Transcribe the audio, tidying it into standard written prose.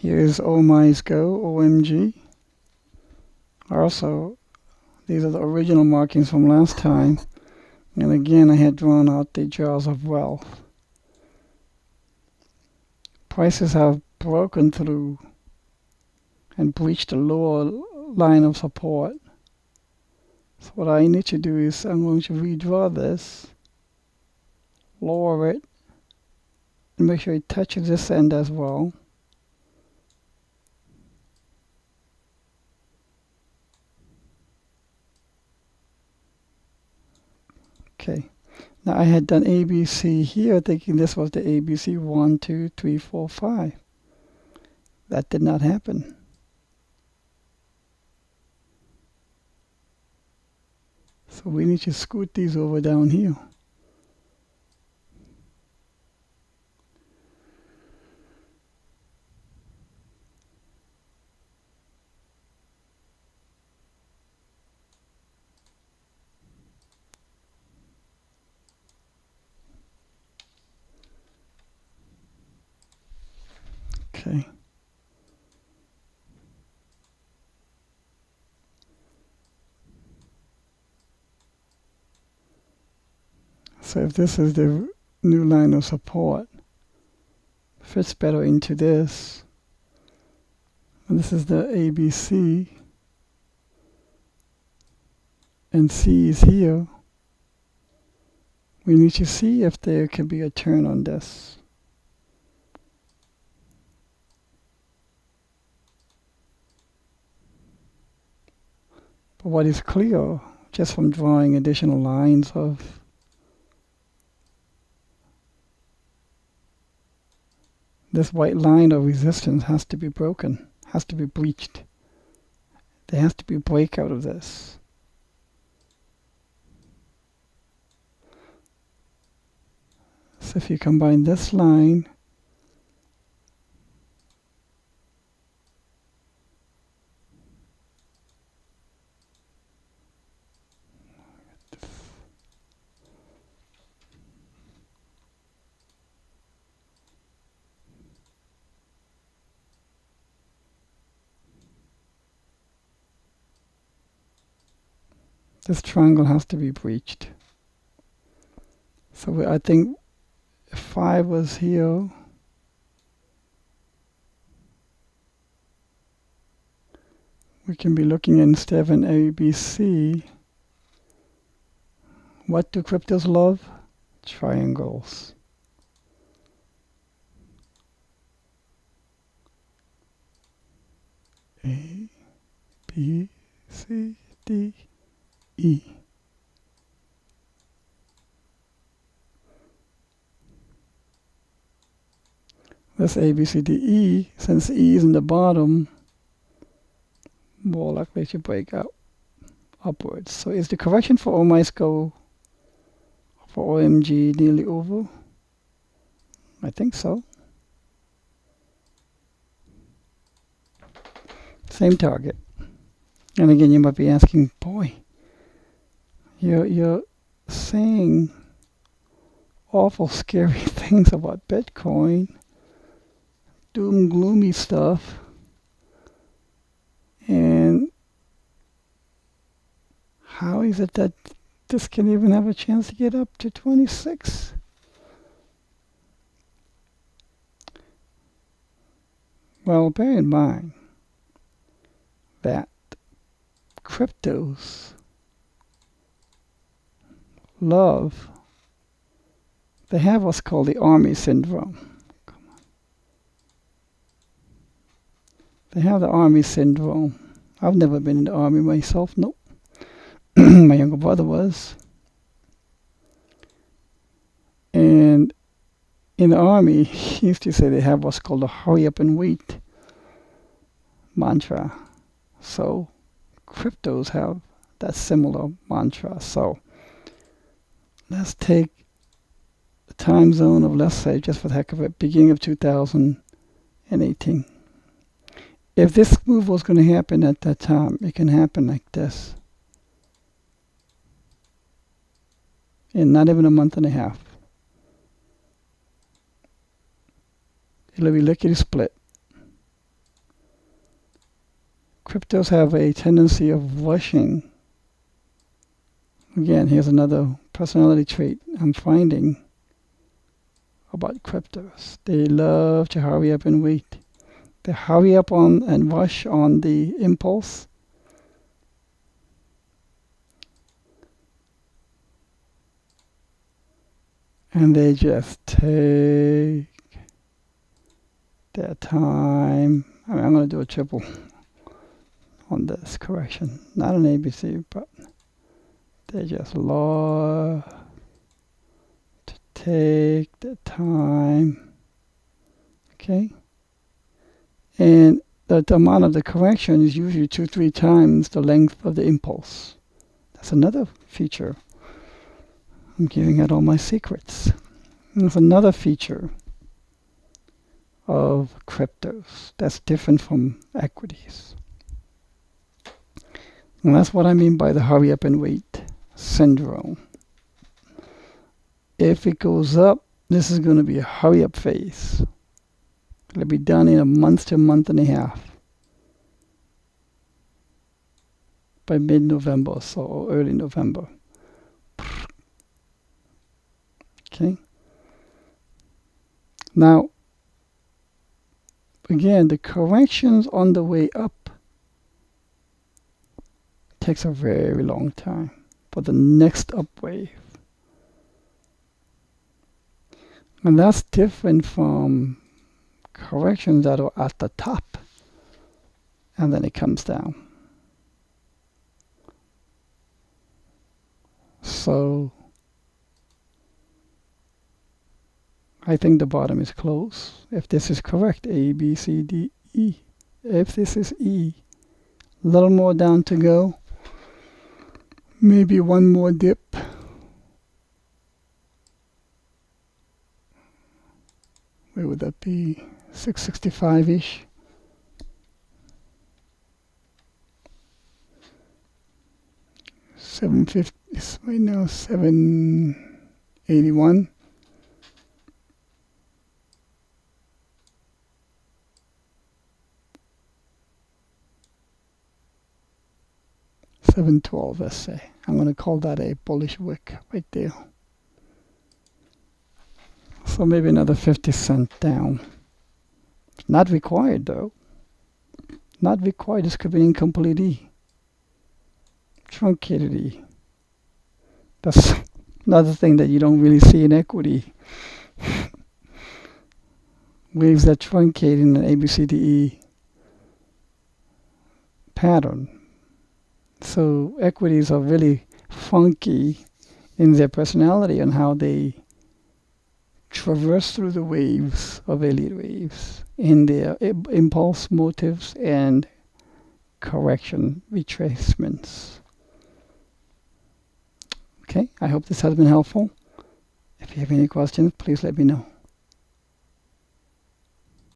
Here's OMG. Also, these are the original markings from last time. And again, I had drawn out the jaws of wealth. Prices have broken through and breached the lower line of support. So what I need to do is I'm going to redraw this, lower it, and make sure it touches this end as well. Okay, now I had done ABC here thinking this was the ABC 1, 2, 3, 4, 5. That did not happen. So we need to scoot these over down here. Okay. So if this is the new line of support, fits better into this. And this is the ABC. And C is here. We need to see if there can be a turn on this. But what is clear, just from drawing additional lines of this white line of resistance has to be broken, has to be breached. There has to be a breakout of this. So if you combine this line this triangle has to be breached. So I think if 5 was here, we can be looking instead of an ABC. What do cryptos love? Triangles. A, B, C, D, E. This A, B, C, D, E, since E is in the bottom, more likely to break out upwards. So is the correction for OMG nearly over? I think so. Same target. And again, you might be asking, boy, you're saying awful scary things about Bitcoin, doom gloomy stuff, and how is it that this can even have a chance to get up to 26? Well, bear in mind that cryptos love, they have what's called the army syndrome. They have the army syndrome. I've never been in the army myself, nope. My younger brother was. And in the army, he used to say they have what's called a hurry up and wait mantra. So cryptos have that similar mantra. So let's take the time zone of, let's say, just for the heck of it, beginning of 2018. If this move was going to happen at that time, it can happen like this. In not even a month and a half. It'll be lickety split. Cryptos have a tendency of rushing. Again, here's another personality trait I'm finding about cryptos. They love to hurry up and wait. They hurry up on and rush on the impulse. And they just take their time. I mean, I'm going to do a triple on this correction. Not an ABC, but they just love to take their time. Okay? And the amount of the correction is usually 2-3 times the length of the impulse. That's another feature. I'm giving out all my secrets. There's another feature of cryptos that's different from equities. And that's what I mean by the hurry up and wait syndrome. If it goes up, this is going to be a hurry up phase. It'll be done in a month to a month and a half. By mid-November or so, or early November. Okay. Now, again, the corrections on the way up takes a very long time for the next up wave. And that's different from corrections that are at the top and then it comes down. So I think the bottom is close. If this is correct, A, B, C, D, E. If this is E, a little more down to go. Maybe one more dip. Where would that be? 665-ish. $750 right now, $781. $712, let's say. I'm going to call that a bullish wick right there. So maybe another 50 cents down. Not required though. Not required. This could be incomplete E. Truncated E. That's another thing that you don't really see in equity. Waves that truncate in an ABCDE pattern. So equities are really funky in their personality and how they traverse through the waves of elite waves in their impulse motives and correction retracements. Okay, I hope this has been helpful. If you have any questions, please let me know.